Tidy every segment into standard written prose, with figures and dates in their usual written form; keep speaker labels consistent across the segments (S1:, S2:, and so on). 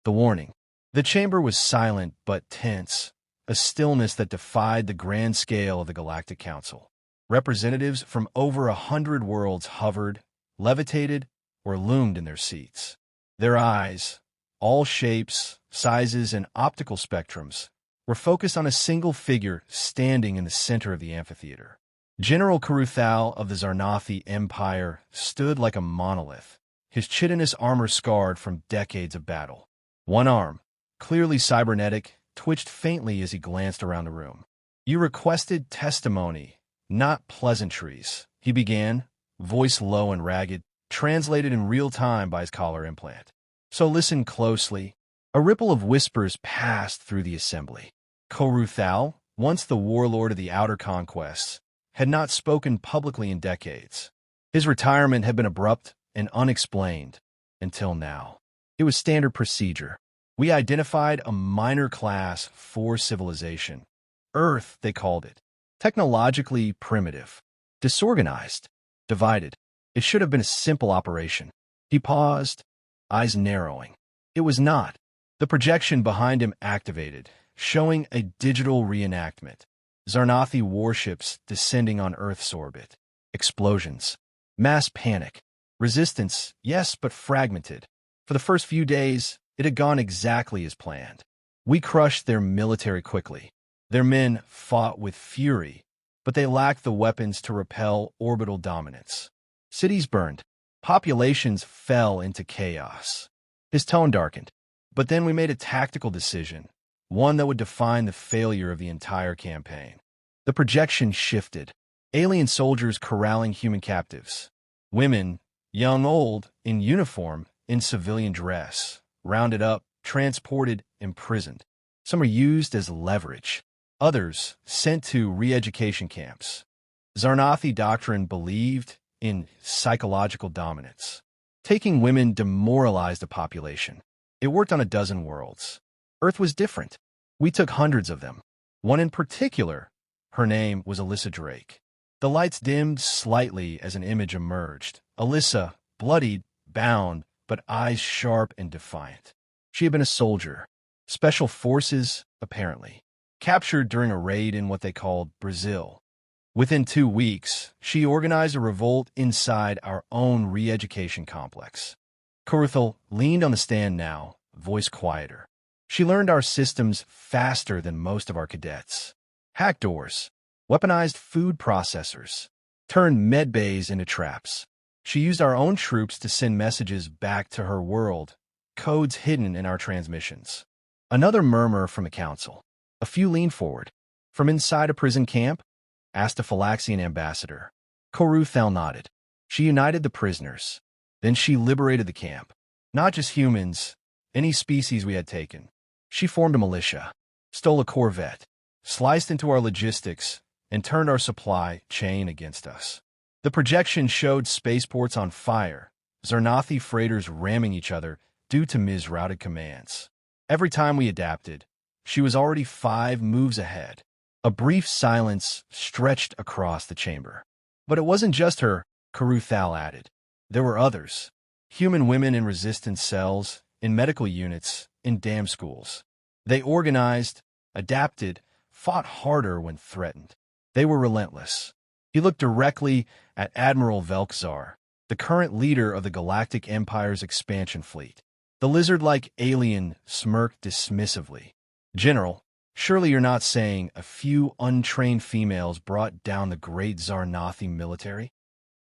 S1: The warning. The chamber was silent but tense, a stillness that defied the grand scale of the Galactic Council. Representatives from over 100 worlds hovered, levitated, or loomed in their seats. Their eyes, all shapes, sizes, and optical spectrums, were focused on a single figure standing in the center of the amphitheater. General Caruthal of the Zarnathi Empire stood like a monolith, his chitinous armor scarred from decades of battle. One arm, clearly cybernetic, twitched faintly as he glanced around the room. "You requested testimony, not pleasantries," he began, voice low and ragged, translated in real time by his collar implant. "So listen closely." A ripple of whispers passed through the assembly. Caruthal, once the warlord of the Outer Conquests, had not spoken publicly in decades. His retirement had been abrupt and unexplained, until now. It was standard procedure. We identified a minor class for civilization. Earth, they called it. Technologically primitive. Disorganized. Divided. It should have been a simple operation. He paused, eyes narrowing. It was not. The projection behind him activated, showing a digital reenactment. Zarnathi warships descending on Earth's orbit. Explosions. Mass panic. Resistance, yes, but fragmented. For the first few days, it had gone exactly as planned. We crushed their military quickly. Their men fought with fury, but they lacked the weapons to repel orbital dominance. Cities burned. Populations fell into chaos. His tone darkened. But then we made a tactical decision, one that would define the failure of the entire campaign. The projection shifted. Alien soldiers corralling human captives. Women, young, old, in uniform, in civilian dress, rounded up, transported, imprisoned. Some are used as leverage. Others sent to re-education camps. Zarnathi doctrine believed in psychological dominance. Taking women demoralized a population. It worked on a dozen worlds. Earth was different. We took hundreds of them. One in particular, her name was Alyssa Drake. The lights dimmed slightly as an image emerged. Alyssa, bloodied, bound, but eyes sharp and defiant. She had been a soldier. Special forces, apparently. Captured during a raid in what they called Brazil. Within 2 weeks, she organized a revolt inside our own re-education complex. Caruthal leaned on the stand now, voice quieter. She learned our systems faster than most of our cadets. Hack doors, weaponized food processors, turned med bays into traps. She used our own troops to send messages back to her world, codes hidden in our transmissions. Another murmur from the council. A few leaned forward. "From inside a prison camp?" asked a Phylaxian ambassador. Caruthal nodded. "She united the prisoners. Then she liberated the camp. Not just humans, any species we had taken. She formed a militia, stole a Corvette, sliced into our logistics, and turned our supply chain against us. The projection showed spaceports on fire, Zarnathi freighters ramming each other due to misrouted commands. Every time we adapted, she was already 5 moves ahead. A brief silence stretched across the chamber. But it wasn't just her, Caruthal added. There were others. Human women in resistance cells, in medical units, in dam schools. They organized, adapted, fought harder when threatened. They were relentless. He looked directly at Admiral Velkzar, the current leader of the Galactic Empire's expansion fleet. The lizard-like alien smirked dismissively. "General, surely you're not saying a few untrained females brought down the great Zarnathi military?"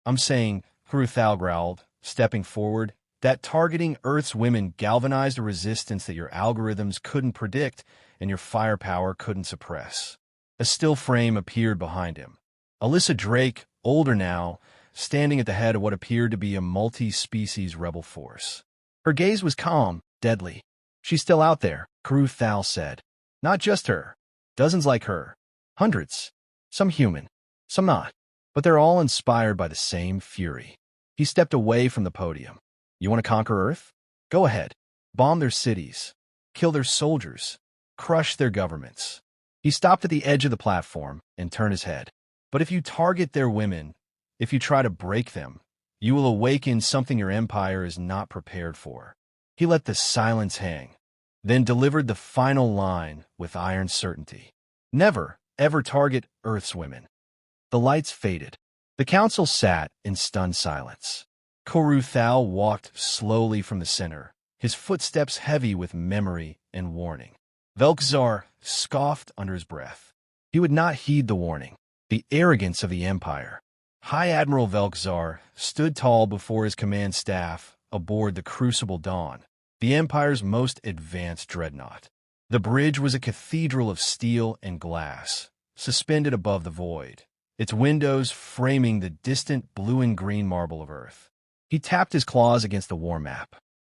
S1: "I'm saying," Caruthal growled, stepping forward, "that targeting Earth's women galvanized a resistance that your algorithms couldn't predict and your firepower couldn't suppress." A still frame appeared behind him. Alyssa Drake, older now, standing at the head of what appeared to be a multi-species rebel force. Her gaze was calm, deadly. "She's still out there," Caruthal said. "Not just her. Dozens like her. Hundreds. Some human, some not. But they're all inspired by the same fury." He stepped away from the podium. "You want to conquer Earth? Go ahead. Bomb their cities. Kill their soldiers. Crush their governments." He stopped at the edge of the platform and turned his head. "But if you target their women, if you try to break them, you will awaken something your empire is not prepared for." He let the silence hang, then delivered the final line with iron certainty. Never, ever target Earth's women. The lights faded. The council sat in stunned silence. Koruthal walked slowly from the center, his footsteps heavy with memory and warning. Velkzar scoffed under his breath. He would not heed the warning. The arrogance of the Empire. High Admiral Velkzar stood tall before his command staff aboard the Crucible Dawn, the Empire's most advanced dreadnought. The bridge was a cathedral of steel and glass, suspended above the void, its windows framing the distant blue and green marble of Earth. He tapped his claws against the war map.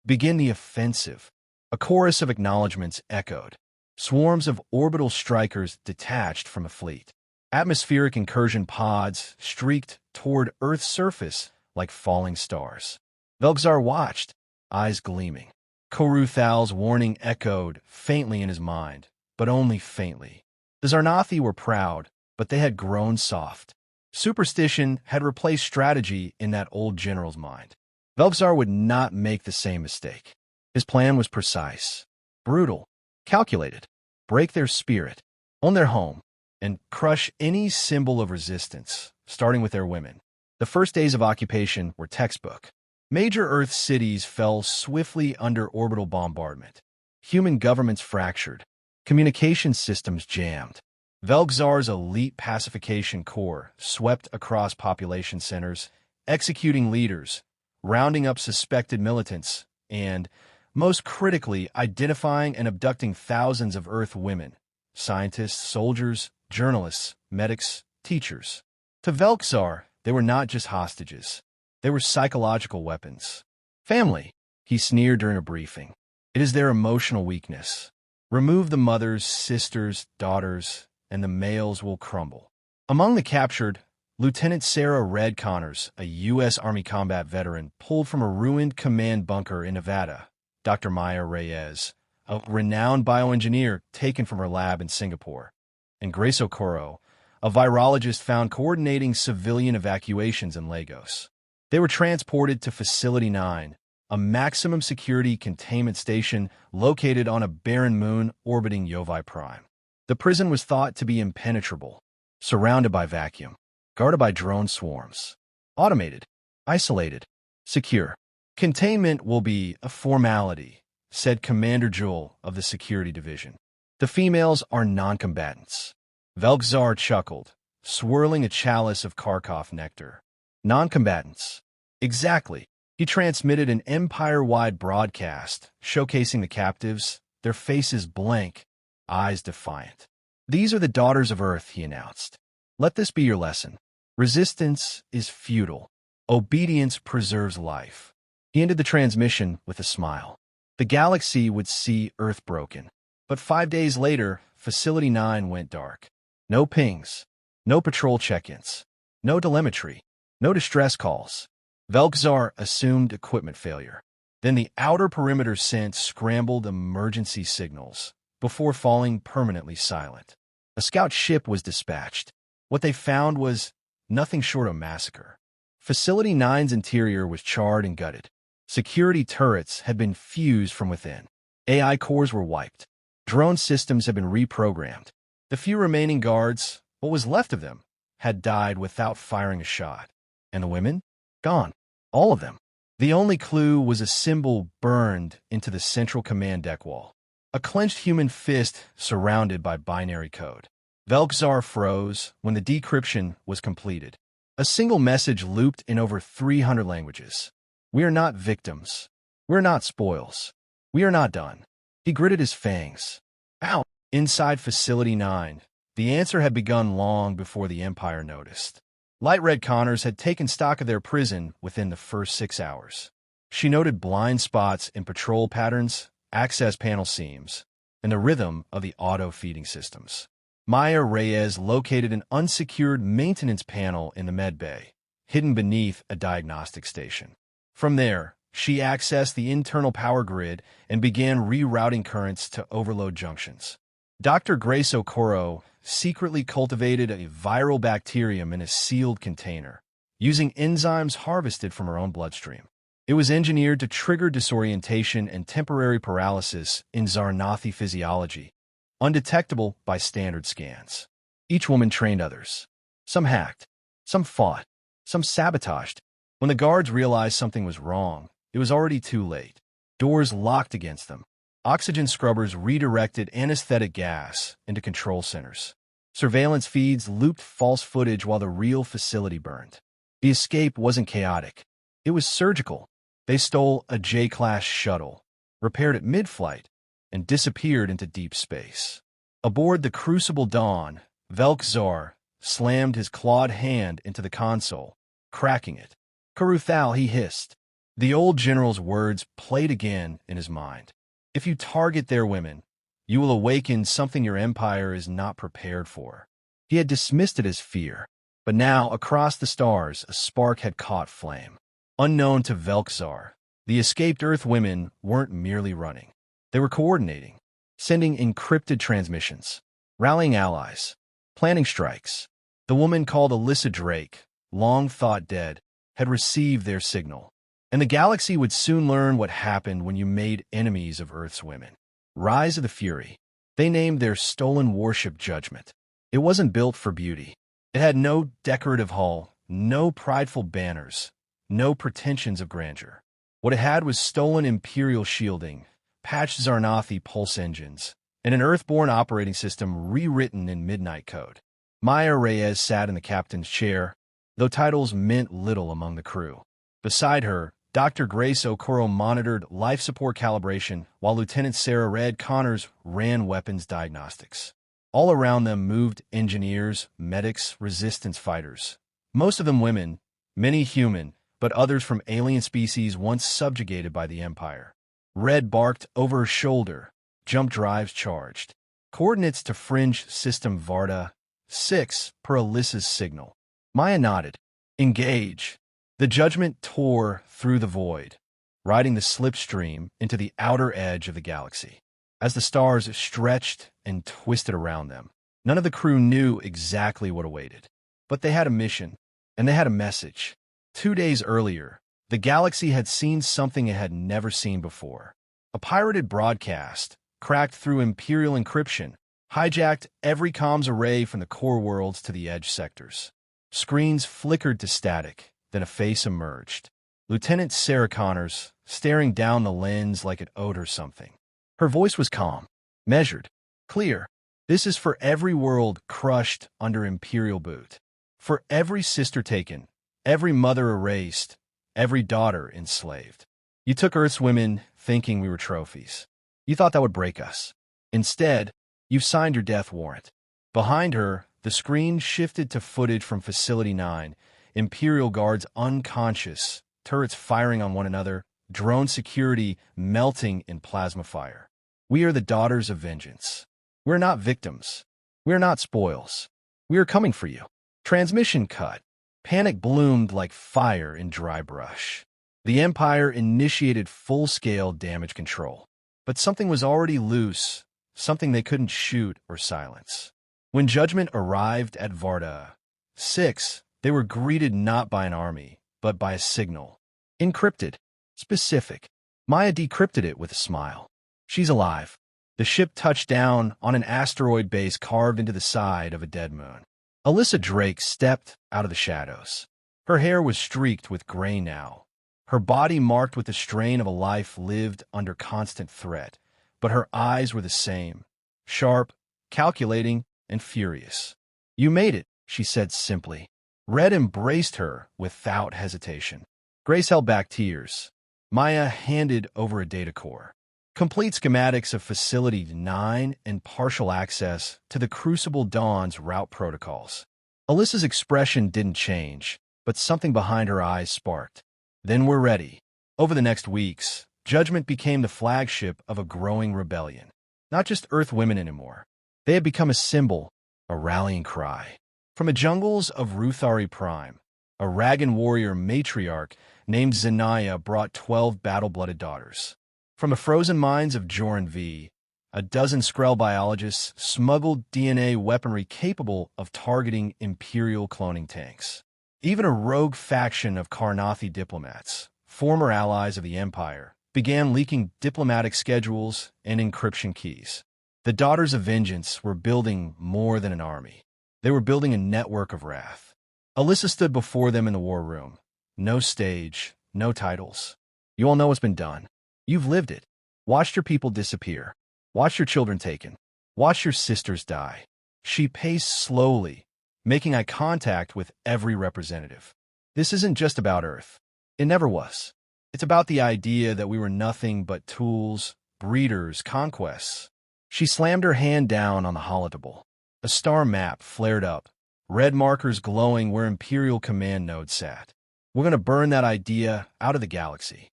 S1: Begin the offensive. A chorus of acknowledgments echoed. Swarms of orbital strikers detached from a fleet. Atmospheric incursion pods streaked toward Earth's surface like falling stars. Velkzar watched, eyes gleaming. Koruthal's warning echoed faintly in his mind, but only faintly. The Zarnathi were proud, but they had grown soft. Superstition had replaced strategy in that old general's mind. Velkzar would not make the same mistake. His plan was precise, brutal, calculated. Break their spirit, own their home, and crush any symbol of resistance, starting with their women. The first days of occupation were textbook. Major Earth cities fell swiftly under orbital bombardment. Human governments fractured. Communication systems jammed. Velkzar's elite pacification corps swept across population centers, executing leaders, rounding up suspected militants, and, most critically, identifying and abducting thousands of Earth women, scientists, soldiers, journalists, medics, teachers. To Velkzar, they were not just hostages. They were psychological weapons. Family, he sneered during a briefing. It is their emotional weakness. Remove the mothers, sisters, daughters, and the males will crumble. Among the captured, Lieutenant Sarah Red Connors, a U.S. Army combat veteran, pulled from a ruined command bunker in Nevada. Dr. Maya Reyes, a renowned bioengineer taken from her lab in Singapore, and Grace Okoro, a virologist found coordinating civilian evacuations in Lagos. They were transported to Facility 9, a maximum security containment station located on a barren moon orbiting Yovi Prime. The prison was thought to be impenetrable, surrounded by vacuum, guarded by drone swarms, automated, isolated, secure. Containment will be a formality, said Commander Jewel of the Security Division. The females are non-combatants. Velkzar chuckled, swirling a chalice of Kharkov nectar. Non-combatants. Exactly. He transmitted an empire-wide broadcast, showcasing the captives, their faces blank, eyes defiant. These are the daughters of Earth, he announced. Let this be your lesson. Resistance is futile. Obedience preserves life. He ended the transmission with a smile. The galaxy would see Earth broken. But 5 days later, Facility 9 went dark. No pings, no patrol check-ins, no telemetry, no distress calls. Velkzar assumed equipment failure. Then the outer perimeter sent scrambled emergency signals before falling permanently silent. A scout ship was dispatched. What they found was nothing short of massacre. Facility 9's interior was charred and gutted. Security turrets had been fused from within. AI cores were wiped. Drone systems had been reprogrammed. The few remaining guards, what was left of them, had died without firing a shot. And the women? Gone. All of them. The only clue was a symbol burned into the central command deck wall. A clenched human fist surrounded by binary code. Velkzar froze when the decryption was completed. A single message looped in over 300 languages. We are not victims. We're not spoils. We are not done. He gritted his fangs. Ow! Inside Facility 9, the answer had begun long before the Empire noticed. Light Red Connors had taken stock of their prison within the first 6 hours. She noted blind spots in patrol patterns, access panel seams, and the rhythm of the auto-feeding systems. Maya Reyes located an unsecured maintenance panel in the medbay, hidden beneath a diagnostic station. From there, she accessed the internal power grid and began rerouting currents to overload junctions. Dr. Grace Okoro secretly cultivated a viral bacterium in a sealed container, using enzymes harvested from her own bloodstream. It was engineered to trigger disorientation and temporary paralysis in Zarnathi physiology, undetectable by standard scans. Each woman trained others. Some hacked, some fought, some sabotaged. When the guards realized something was wrong, it was already too late. Doors locked against them. Oxygen scrubbers redirected anesthetic gas into control centers. Surveillance feeds looped false footage while the real facility burned. The escape wasn't chaotic. It was surgical. They stole a J-class shuttle, repaired it mid-flight, and disappeared into deep space. Aboard the Crucible Dawn, Velk-Zar slammed his clawed hand into the console, cracking it. "Karuthal," he hissed. The old general's words played again in his mind. "If you target their women, you will awaken something your empire is not prepared for." He had dismissed it as fear, but now, across the stars, a spark had caught flame. Unknown to Velk-Zar, the escaped Earth women weren't merely running. They were coordinating, sending encrypted transmissions, rallying allies, planning strikes. The woman called Alyssa Drake, long thought dead, had received their signal. And the galaxy would soon learn what happened when you made enemies of Earth's women. Rise of the Fury. They named their stolen warship Judgment. It wasn't built for beauty. It had no decorative hull, no prideful banners, no pretensions of grandeur. What it had was stolen Imperial shielding, patched Zarnathi pulse engines, and an Earthborn operating system rewritten in Midnight Code. Maya Reyes sat in the captain's chair, though titles meant little among the crew. Beside her, Dr. Grace Okoro monitored life support calibration, while Lieutenant Sarah Red Connors ran weapons diagnostics. All around them moved engineers, medics, resistance fighters. Most of them women, many human, but others from alien species once subjugated by the Empire. Red barked over her shoulder. Jump drives charged. Coordinates to fringe system Varda 6 per Alyssa's signal. Maya nodded. Engage. The Judgment tore through the void, riding the slipstream into the outer edge of the galaxy. As the stars stretched and twisted around them, none of the crew knew exactly what awaited. But they had a mission, and they had a message. 2 days earlier, the galaxy had seen something it had never seen before. A pirated broadcast, cracked through Imperial encryption, hijacked every comms array from the core worlds to the edge sectors. Screens flickered to static, then a face emerged. Lieutenant Sarah Connors, staring down the lens like it owed her something. Her voice was calm, measured, clear. "This is for every world crushed under Imperial boot. For every sister taken, every mother erased, every daughter enslaved. You took Earth's women thinking we were trophies. You thought that would break us. Instead, you've signed your death warrant." Behind her, the screen shifted to footage from Facility 9, Imperial guards unconscious, turrets firing on one another, drone security melting in plasma fire. "We are the daughters of vengeance. We're not victims. We're not spoils. We are coming for you." Transmission cut. Panic bloomed like fire in dry brush. The Empire initiated full-scale damage control. But something was already loose, something they couldn't shoot or silence. When Judgment arrived at Varda 6, they were greeted not by an army, but by a signal. Encrypted. Specific. Maya decrypted it with a smile. "She's alive." The ship touched down on an asteroid base carved into the side of a dead moon. Alyssa Drake stepped out of the shadows. Her hair was streaked with gray now, her body marked with the strain of a life lived under constant threat, but her eyes were the same, sharp, calculating, and furious. "You made it," she said simply. Red embraced her without hesitation. Grace held back tears. Maya handed over a data core. Complete schematics of Facility 9 and partial access to the Crucible Dawn's route protocols. Alyssa's expression didn't change, but something behind her eyes sparked. "Then we're ready." Over the next weeks, Judgment became the flagship of a growing rebellion. Not just Earth women anymore. They had become a symbol, a rallying cry. From the jungles of Ruthari Prime, a Ragan warrior matriarch named Zenaya brought 12 battle-blooded daughters. From the frozen mines of Joran V, a dozen Skrell biologists smuggled DNA weaponry capable of targeting Imperial cloning tanks. Even a rogue faction of Karnathi diplomats, former allies of the Empire, began leaking diplomatic schedules and encryption keys. The Daughters of Vengeance were building more than an army. They were building a network of wrath. Alyssa stood before them in the war room. No stage, no titles. You all know what's been done. You've lived it. Watched your people disappear. Watched your children taken. Watched your sisters die. She paced slowly, making eye contact with every representative. This isn't just about Earth. It never was. It's about the idea that we were nothing but tools, breeders, conquests. She slammed her hand down on the holotable. A star map flared up, red markers glowing where Imperial command nodes sat. We're going to burn that idea out of the galaxy.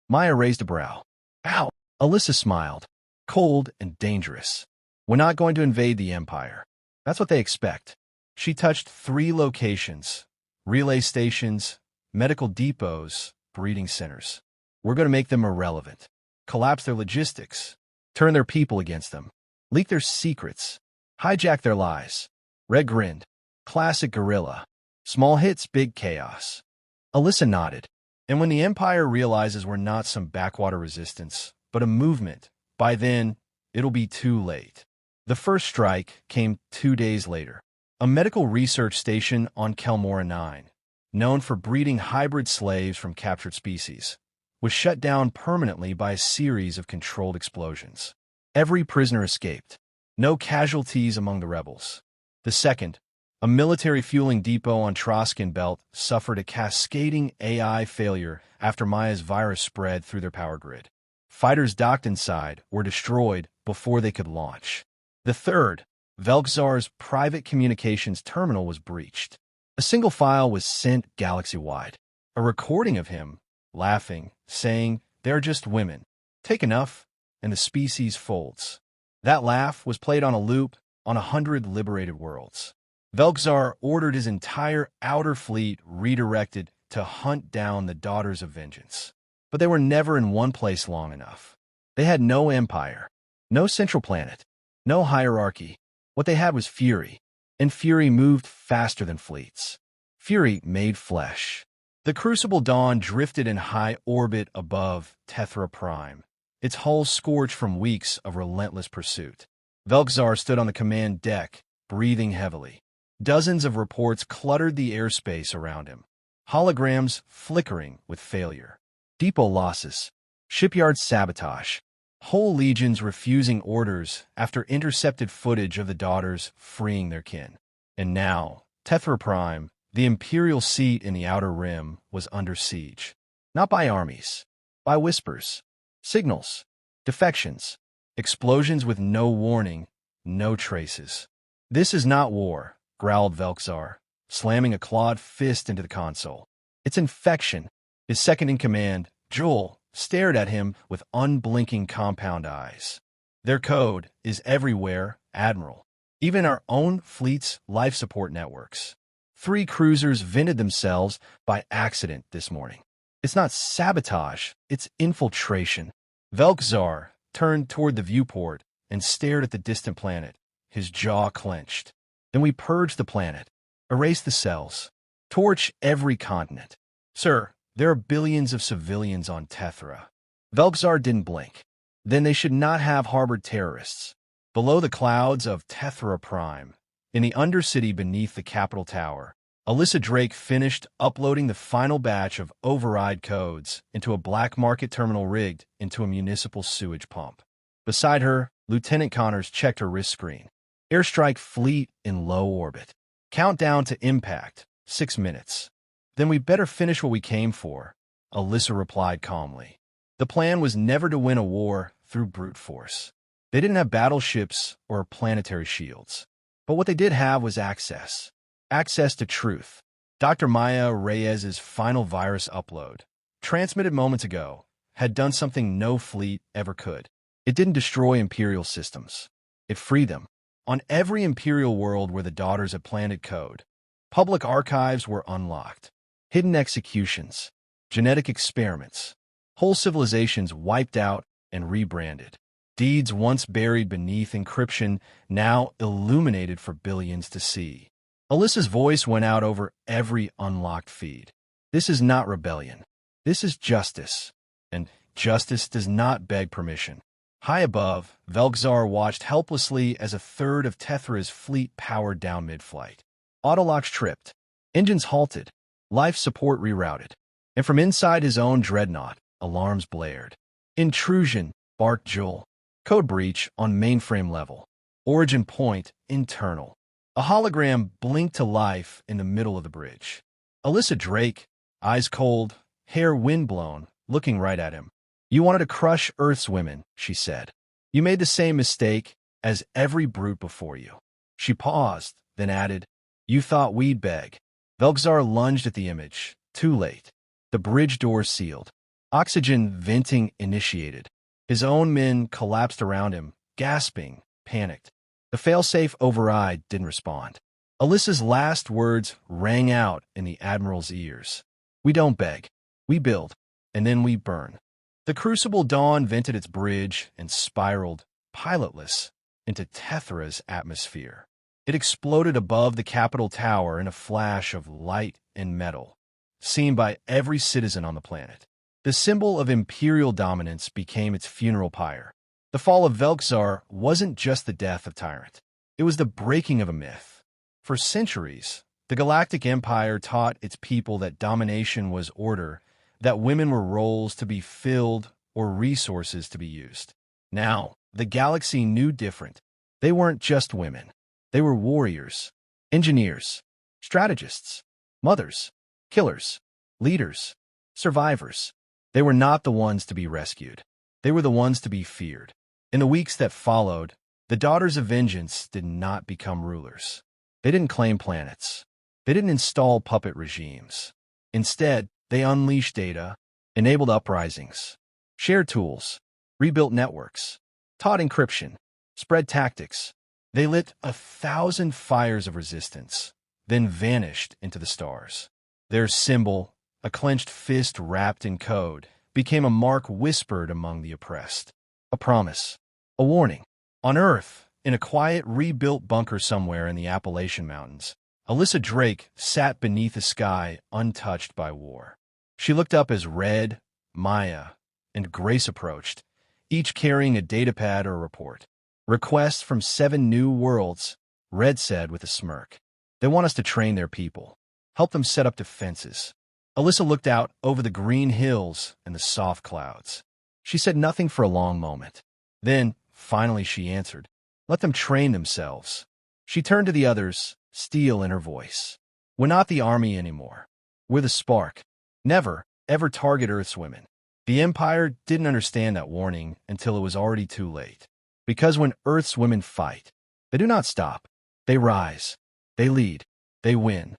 S1: Maya raised a brow. Ow! Alyssa smiled. Cold and dangerous. We're not going to invade the Empire. That's what they expect. She touched 3 locations: relay stations, medical depots, breeding centers. We're going to make them irrelevant. Collapse their logistics. Turn their people against them. Leak their secrets. Hijack their lies. Red grinned. Classic guerrilla. Small hits, big chaos. Alyssa nodded. And when the Empire realizes we're not some backwater resistance, but a movement, by then, it'll be too late. The first strike came 2 days later. A medical research station on Kelmora 9, known for breeding hybrid slaves from captured species, was shut down permanently by a series of controlled explosions. Every prisoner escaped. No casualties among the rebels. The second, a military fueling depot on Troskin Belt, suffered a cascading AI failure after Maya's virus spread through their power grid. Fighters docked inside were destroyed before they could launch. The third, Velkzar's private communications terminal, was breached. A single file was sent galaxy-wide. A recording of him, laughing, saying, "They're just women. Take enough, and the species folds." That laugh was played on a loop on 100 liberated worlds. Velkzar ordered his entire outer fleet redirected to hunt down the Daughters of Vengeance. But they were never in one place long enough. They had no empire, no central planet, no hierarchy. What they had was fury, and fury moved faster than fleets. Fury made flesh. The Crucible Dawn drifted in high orbit above Tethra Prime, its hull scorched from weeks of relentless pursuit. Velkzar stood on the command deck, breathing heavily. Dozens of reports cluttered the airspace around him, holograms flickering with failure. Depot losses, shipyard sabotage, whole legions refusing orders after intercepted footage of the Daughters freeing their kin. And now, Tethra Prime, the Imperial seat in the Outer Rim, was under siege. Not by armies, by whispers, signals, defections, explosions with no warning, no traces. "This is not war," growled Velkzar, slamming a clawed fist into the console. "It's infection." His second-in-command, Joel, stared at him with unblinking compound eyes. "Their code is everywhere, Admiral. Even our own fleet's life support networks. 3 cruisers vented themselves by accident this morning. It's not sabotage, it's infiltration." Velkzar turned toward the viewport and stared at the distant planet, his jaw clenched. "Then we purge the planet, erase the cells, torch every continent. Sir, there are billions of civilians on Tethra." Velkzar didn't blink. "Then they should not have harbored terrorists." Below the clouds of Tethra Prime, in the undercity beneath the Capitol Tower, Alyssa Drake finished uploading the final batch of override codes into a black market terminal rigged into a municipal sewage pump. Beside her, Lieutenant Connors checked her wrist screen. Airstrike fleet in low orbit. Countdown to impact, 6 minutes. "Then we better finish what we came for," Alyssa replied calmly. The plan was never to win a war through brute force. They didn't have battleships or planetary shields. But what they did have was access. Access to truth. Dr. Maya Reyes's final virus upload, transmitted moments ago, had done something no fleet ever could. It didn't destroy Imperial systems. It freed them. On every Imperial world where the Daughters had planted code, public archives were unlocked. Hidden executions, genetic experiments, whole civilizations wiped out and rebranded. Deeds once buried beneath encryption, now illuminated for billions to see. Alyssa's voice went out over every unlocked feed. "This is not rebellion. This is justice, and justice does not beg permission. High above, Velgzar watched helplessly as a third of Tethra's fleet powered down mid-flight. Autolocks tripped. Engines halted. Life support rerouted. And from inside his own dreadnought, alarms blared. Intrusion, barked Joel. Code breach on mainframe level. Origin point, internal. A hologram blinked to life in the middle of the bridge. Alyssa Drake, eyes cold, hair windblown, looking right at him. You wanted to crush Earth's women, she said. You made the same mistake as every brute before you. She paused, then added, You thought we'd beg. Velgzar lunged at the image. Too late. The bridge door sealed. Oxygen venting initiated. His own men collapsed around him, gasping, panicked. The failsafe override didn't respond. Alyssa's last words rang out in the Admiral's ears. We don't beg. We build, and then we burn. The Crucible Dawn vented its bridge and spiraled, pilotless, into Tethra's atmosphere. It exploded above the Capitol Tower in a flash of light and metal, seen by every citizen on the planet. The symbol of imperial dominance became its funeral pyre. The fall of Velgzar wasn't just the death of Tyrant. It was the breaking of a myth. For centuries, the Galactic Empire taught its people that domination was order, that women were roles to be filled or resources to be used. Now, the galaxy knew different. They weren't just women. They were warriors, engineers, strategists, mothers, killers, leaders, survivors. They were not the ones to be rescued. They were the ones to be feared. In the weeks that followed, the Daughters of Vengeance did not become rulers. They didn't claim planets. They didn't install puppet regimes. Instead, they unleashed data, enabled uprisings, shared tools, rebuilt networks, taught encryption, spread tactics. They lit 1,000 fires of resistance, then vanished into the stars. Their symbol, a clenched fist wrapped in code, became a mark whispered among the oppressed. A promise, a warning. On Earth, in a quiet, rebuilt bunker somewhere in the Appalachian Mountains, Alyssa Drake sat beneath a sky untouched by war. She looked up as Red, Maya, and Grace approached, each carrying a datapad or report. Requests from 7 new worlds, Red said with a smirk. They want us to train their people, help them set up defenses. Alyssa looked out over the green hills and the soft clouds. She said nothing for a long moment. Then, finally she answered, Let them train themselves. She turned to the others, steel in her voice. We're not the army anymore. We're the spark. Never, ever target Earth's women. The Empire didn't understand that warning until it was already too late. Because when Earth's women fight, they do not stop. They rise. They lead. They win.